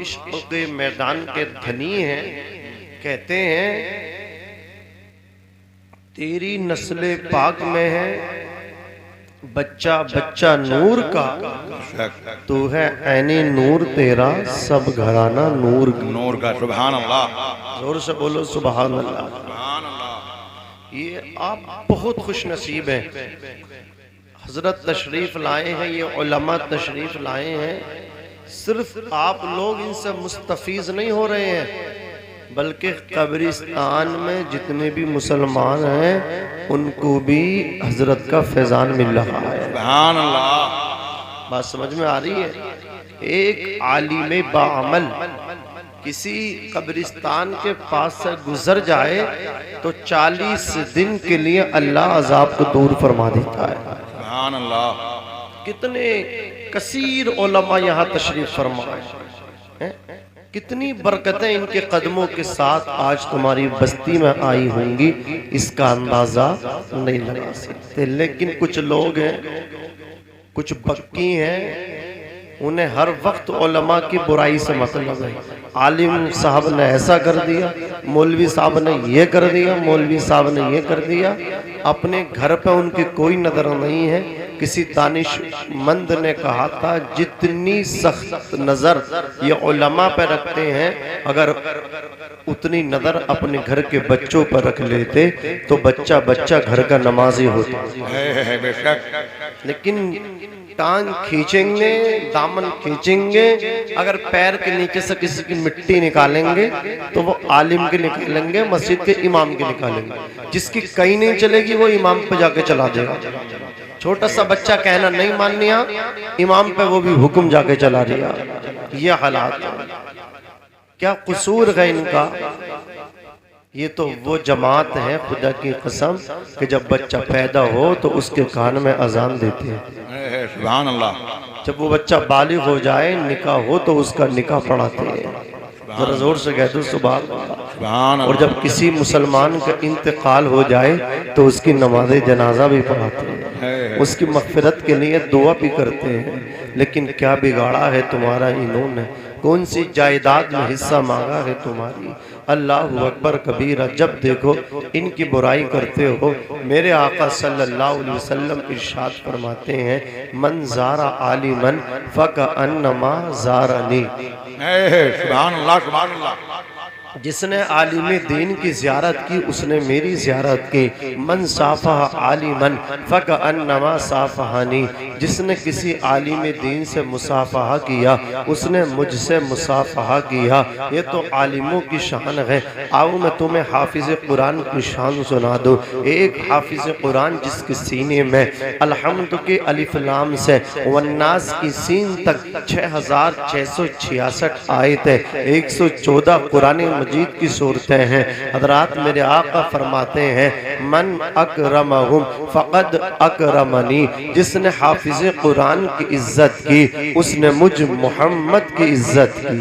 इश्क के मैदान के धनी हैं, कहते हैं तेरी नस्ले पाक में है बच्चा बच्चा नूर का, तू है ऐनी नूर तेरा सब घराना नूर का। सुभान अल्लाह, जोर से बोलो सुभान अल्लाह। सुभान अल्लाह। ये आप बहुत खुश नसीब हैं, हजरत तशरीफ लाए हैं, ये उलमा तशरीफ लाए हैं। सिर्फ आप लोग इनसे मुस्तफीज नहीं हो रहे हैं, बल्कि कब्रिस्तान में जितने भी मुसलमान हैं उनको भी हजरत का फैजान मिल रहा है। सुभान अल्लाह। बात समझ में आ रही है? एक आलिम बाअमल किसी कब्रिस्तान के पास से गुजर जाए तो 40 दिन के लिए अल्लाह अजाब को दूर फरमा देता है। सुभान अल्लाह। कितने कसीर उलमा यहाँ तशरीफ फरमाए हैं, कितनी बरकतें इनके कदमों के साथ आज तुम्हारी बस्ती में आई होंगी, इसका अंदाजा नहीं लगा सकते। लेकिन कुछ लोग हैं, कुछ बक्की हैं, उन्हें हर वक्त उलमा की बुराई से मतलब है। आलिम साहब ने ऐसा कर दिया, मौलवी साहब ने ये कर दिया, मौलवी साहब ने ये कर दिया। अपने घर पे उनकी कोई नजर नहीं है। किसी दानिशमंद ने कहा था जितनी सख्त नजर ये उलमा पे रखते हैं, अगर उतनी नजर अपने घर के बच्चों पर रख लेते तो बच्चा बच्चा घर का नमाजी होता। बेशक। लेकिन टांग खींचेंगे, दामन खींचेंगे, अगर पैर के नीचे से किसी की मिट्टी निकालेंगे तो वो आलिम की निकालेंगे, मस्जिद के इमाम की निकालेंगे। जिसकी कहीं नहीं चलेगी वो इमाम पे जाके चला देगा। छोटा सा बच्चा कहना नहीं मान लिया, इमाम पे वो भी हुक्म जाके चला दिया। ये हालात क्या कसूर है इनका? ये तो वो जमात है खुदा की कसम कि जब बच्चा पैदा हो तो उसके कान में अजान देते हैं। सुभान अल्लाह। जब वो बच्चा बालिग हो जाए, निकाह हो तो उसका निकाह पढ़ाते हैं। जरा जोर से कह दो सुभान अल्लाह। और जब किसी मुसलमान का इंतकाल हो जाए तो उसकी नमाज जनाजा भी पढ़ाते हैं, उसकी मगफिरत के लिए दुआ भी करते हैं। लेकिन क्या बिगाड़ा है तुम्हारा इन्होंने? कौन सी जायदाद में हिस्सा मांगा है तुम्हारी? अल्लाह अकबर कबीरा। जब देखो इनकी बुराई करते हो। मेरे आका सल्लल्लाहु अलैहि वसल्लम इरशाद फरमाते हैं मन ज़ारा आलिमन फकअन्नमा ज़ारनी। सुभान अल्लाह, सुभान अल्लाह। जिसने आलिम दीन की ज़ियारत की उसने मेरी ज़ियारत की। मन साफ़ा आलिमन फकअन्नमा साफ़हानी। जिसने किसी आलिम दीन से मुसाफ़हा किया उसने मुझसे मुसाफ़हा किया। ये तो आलिमों की शान है। आओ मैं तुम्हें हाफिज़ कुरान की शान सुना दूँ। एक हाफिज़ कुरान जिसके सीने में अलहम्द के अलिफ लाम से वन्नास की सीन तक 6666 आयतें, 114 कुरान मजीद की सूरतें हैं। हजरात मेरे आका फरमाते हैं मन अकरमहुम फक़द अकरमनी। जिसने हाफिज़ कुरान की इज्जत की उसने मुझ मोहम्मद की इज्जत की।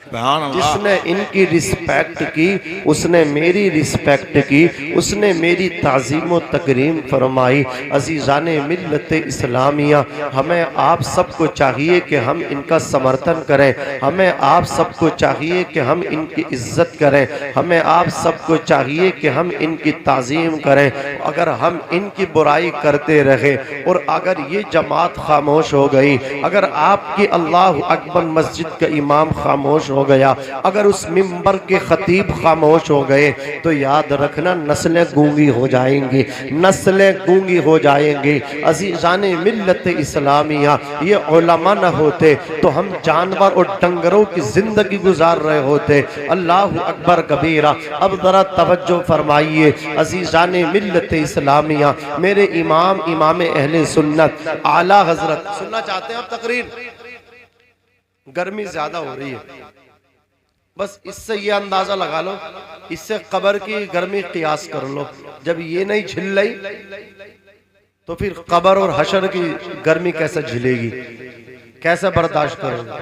जिसने इनकी रिस्पेक्ट की उसने मेरी रिस्पेक्ट की, उसने मेरी ताज़ीम व तकरीम फरमाई। अज़ीज़ाने मिल्लत इस्लामिया, हमें आप सबको चाहिए कि हम इनका समर्थन करें। हमें आप सबको चाहिए कि हम इनकी इज्जत करें। हमें आप सबको चाहिए कि हम इनकी ताज़ीम करें। अगर हम इनकी बुराई करते रहे और अगर ये जमात खामोश हो गई, अगर आपकी अल्लाह अकबर मस्जिद का इमाम खामोश हो गया, अगर उस मिंबर के खतीब खामोश हो गए, तो याद रखना नस्लें गूंगी हो जाएंगी, नस्लें गूंगी हो जाएंगी। अज़ीज़ाने मिल्लत इस्लामिया, ये उलमा न होते तो हम जानवर और डंगरों की जिंदगी गुजार रहे होते। अल्लाह अकबर कबीरा। अब जरा तवज्जो फरमाइए अज़ीज़ाने मिल्लत इस्लामिया, मेरे इमाम इमाम अहले सुन्नत आला हजरत सुनना चाहते हैं आप तकरीर? गर्मी ज्यादा हो रही है, बस इससे ये अंदाजा लगा लो, इससे कब्र की गर्मी कियास कर लो। जब ये नहीं झिल रही तो फिर कब्र और हशर की गर्मी कैसे झिलेगी, कैसे बर्दाश्त करोगे?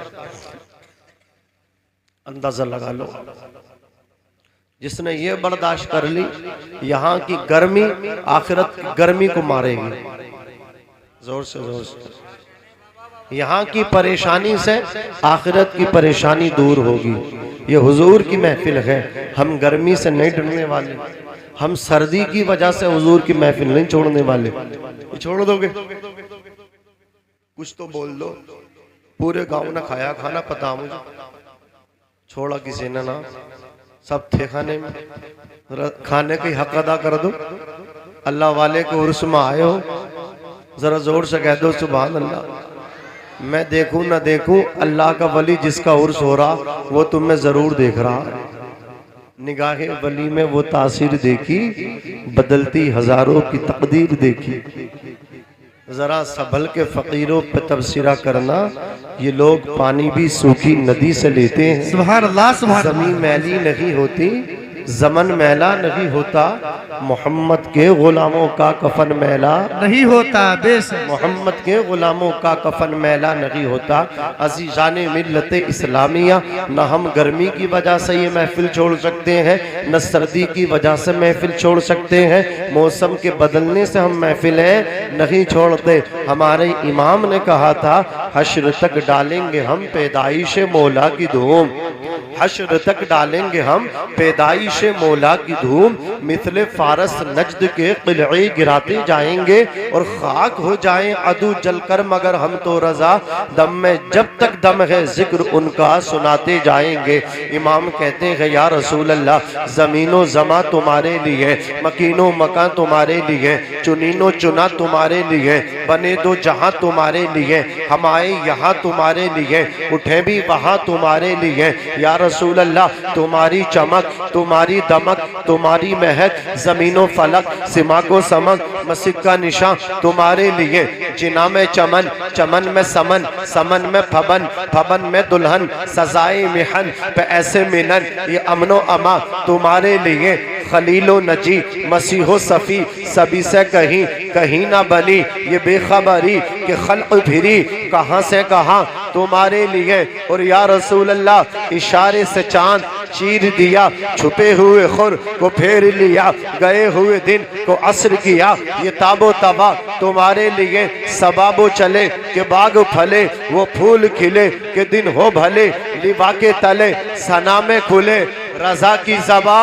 अंदाजा लगा लो। जिसने ये बर्दाश्त कर ली, यहाँ की गर्मी आखिरत की गर्मी को मारेगी। जोर से यहाँ की परेशानी से आखिरत की परेशानी दूर होगी। ये हुजूर की महफिल है, हम गर्मी से नहीं डरने वाले, हम सर्दी की वजह से हुजूर की महफिल नहीं छोड़ने वाले। छोड़ दोगे? कुछ तो बोल दो। पूरे गांव ने खाया खाना, पता मुझे, छोड़ा किसी ने ना, सब थे खाने में। खाने का हक अदा कर दो। अल्लाह वाले के उर्स में आए हो, जरा जोर से कह दो सुभान अल्लाह। मैं देखूं ना देखूं, अल्लाह का वली जिसका उर्स हो रहा वो तुम्हें जरूर देख रहा है। निगाहे वली में वो तासीर देखी, बदलती हजारों की तकदीर देखी। जरा संभल के फकीरों पे तबसरा करना, ये लोग पानी भी सूखी नदी से लेते हैं। सुभान अल्लाह, सुभान अल्लाह। ज़मीन मैली नहीं होती, जमन मैला नहीं होता, मोहम्मद के गुलामों का कफन मैला नहीं होता। बेशक मोहम्मद के गुलामों का कफन मैला नहीं होता। अज़ीज़ान मिल्लत इस्लामिया, न हम गर्मी की वजह से ये महफिल छोड़ सकते हैं, न सर्दी की वजह से महफिल छोड़ सकते हैं। मौसम के बदलने से हम महफिलें नहीं छोड़ते। हमारे इमाम ने कहा था, हश्र तक डालेंगे हम पैदाइश मौला की धूम, हश्र तक डालेंगे हम पैदाइश मौला की धूम। मिथले फारस नजद के किले गिराते जाएंगे और खाक हो जाएं अदू जलकर, मगर हम तो रजा दम में जब तक दम है जिक्र उनका सुनाते जाएंगे। इमाम कहते हैं, या रसूल अल्लाह, जमीनो जमा तुम्हारे लिए, मकीनो मकान तुम्हारे लिए, चुनीनो चुना तुम्हारे लिए, बने दो जहां तुम्हारे लिए, हम आए यहाँ तुम्हारे लिए, उठे भी वहां तुम्हारे लिए। या रसूल अल्लाह, तुम्हारी चमक, तुम्हारी दमक, तुम्हारी महक, जमीनो फलक, सिमा को समक, मस्जिद का निशान तुम्हारे लिए। जिना में चमन, चमन में समन, समन में फबन, फबन में दुल्हन, सजाए मिहन पे ऐसे मिलन, ये अमनो अमा तुम्हारे लिए। खलीलो नजी, मसीहो सफ़ी, सभी से कहीं कहीं ना बनी ये बेखबरी कि खल्क फिरी कहाँ से कहाँ तुम्हारे लिए। और या रसूल अल्लाह, इशारे से चांद चीर दिया, छुपे हुए खुर को फेर लिया, गए हुए दिन को असर किया, ये ताबो तबा तुम्हारे लिए। सबाबो चले के बाग फले, वो फूल खिले के दिन हो भले, लिबा के तले सना में खुले, रजा की ज़बा,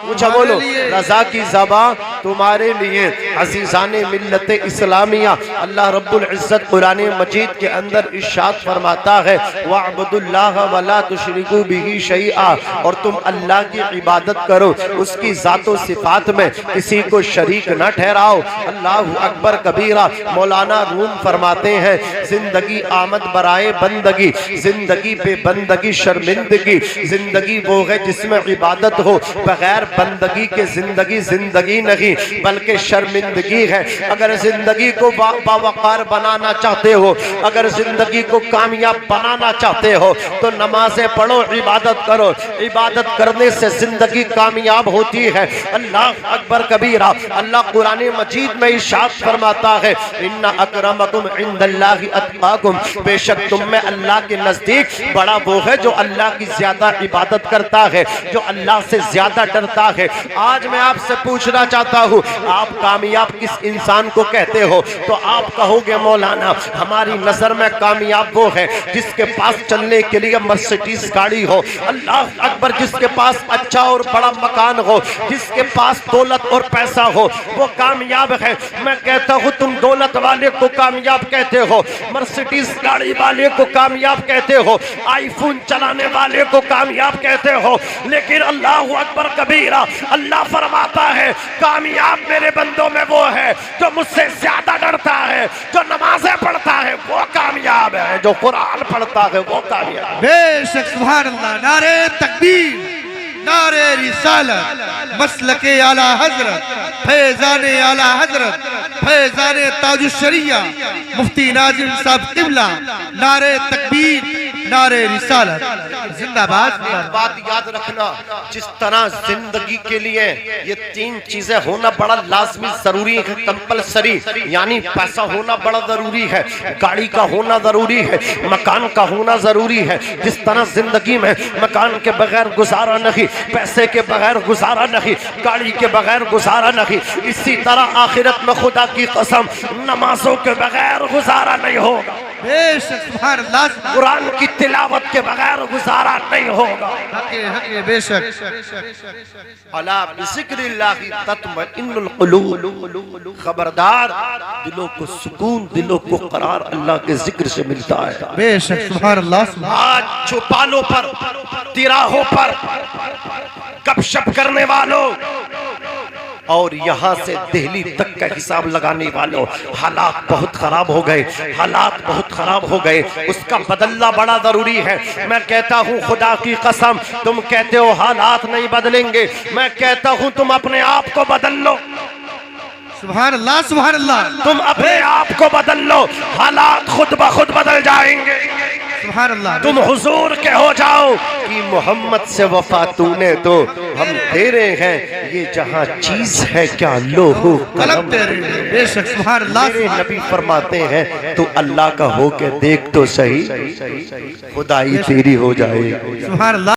पूछा बोलो, रजा की ज़बा तुम्हारे लिए। अज़ीज़ान मिल्लत इस्लामिया, अल्लाह रब्बुल इज़्ज़त कुरान मजीद के अंदर इरशाद फरमाता है, वअब्दुल्लाह वला तुशरिकू बिही शैआ, और तुम अल्लाह की इबादत करो, उसकी ज़ातो सिफ़ात में किसी को शरीक न ठहराओ। अल्लाहु अकबर कबीरा। मौलाना रूम फरमाते हैं, जिंदगी आमद बराए बंदगी, जिंदगी पे बंदगी शर्मिंदगी, जिंदगी वो है जिसमें इबादत हो, बगैर बंदगी के जिंदगी जिंदगी नहीं बल्कि शर्मिंदगी है। अगर जिंदगी को बावकार बनाना चाहते हो, अगर जिंदगी को कामयाब बनाना चाहते हो, तो नमाजें पढ़ो, इबादत करो। इबादत करने से जिंदगी कामयाब होती है। अल्लाह अकबर कबीरा। अल्लाह कुरान मजीद में इरशाद फरमाता है, इन्ना अकरमकुम इंदल्लाहि अत्काकुम, बेशक तुम में अल्लाह के नजदीक बड़ा वो है जो अल्लाह की ज्यादा इबादत करता है, जो अल्लाह से ज्यादा डरता है। आज मैं आपसे पूछना चाहता हूँ, आप कामयाब किस इंसान को कहते हो? तो आप कहोगे, मौलाना हमारी नजर में कामयाब वो है जिसके पास चलने के लिए मर्सिडीज गाड़ी हो। अल्लाह अकबर। जिसके पास अच्छा और बड़ा मकान हो, जिसके पास दौलत और पैसा हो, वो कामयाब है। मैं कहता हूँ, तुम दौलत वाले को कामयाब कहते हो, मर्सिडीज गाड़ी वाले को कामयाब कहते हो, आईफोन चलाने वाले को कामयाब कहते हो, लेकिन अल्लाह अकबर कबीरा। अल्लाह फरमाता है, कामयाब मेरे बंदों में वो है जो मुझसे ज्यादा डरता है, जो नमाजें पढ़ता है वो कामयाब है, जो कुरान पढ़ता है वो कामयाब है। बेशक सुभान अल्लाह। नारे तकबीर, नारे रिसालत, मसलके आला हजरत, फैज़ाने आला हजरत, फैज़ाने ताजुश्शरिया, मुफ्ती नाजिम साहब किबला। नारे तकबीर, नारे रिसालत, जिंदाबाद। बात याद रखना, जिस तरह जिंदगी के लिए ये तीन चीजें होना बड़ा लाजमी जरूरी है, कंपलसरी, यानी पैसा होना बड़ा जरूरी है, गाड़ी का होना जरूरी है, मकान का होना जरूरी है। जिस तरह जिंदगी में मकान के बगैर गुजारा नहीं, पैसे के बगैर गुजारा नहीं, गाड़ी के बगैर गुजारा नहीं, इसी तरह आखिरत में खुदा की कसम नमाजों के बगैर गुजारा नहीं होगा। बेशक सुभान अल्लाह कुरान की तिलावत के बगैर गुजारा नहीं होगा। हक बेशक अला बिज़िक्रिल्लाहि तत्मइन्नुल कुलूब, खबरदार दिलों को सुकून, दिलों को करार अल्लाह के जिक्र से मिलता है। बेशक सुभान अल्लाह। आज चौपालों पर, तिराहों पर गपशप करने वालों और यहाँ से दिल्ली तक का हिसाब लगाने वालों, हालात बहुत खराब हो गए, हालात बहुत खराब हो गए। उसका बदलना बड़ा जरूरी है। मैं कहता हूँ खुदा की कसम, तुम कहते हो हालात नहीं बदलेंगे, मैं कहता हूँ तुम अपने आप को बदल लो। सुभान अल्लाह सुभान अल्लाह। तुम अपने आप को बदल लो, हालात खुद ब खुद बदल जाएंगे। सुभान अल्लाह। तुम हुजूर के हो जाओ कि मोहम्मद से वफा तूने तो हम तेरे हैं, ये जहाँ चीज है क्या लोहो कलम तेरे। बेशक सुभान अल्लाह। मेरे नबी फरमाते हैं तू अल्लाह का हो के देख तो सही, खुदाई तेरी हो जाएगी। सुभान अल्लाह।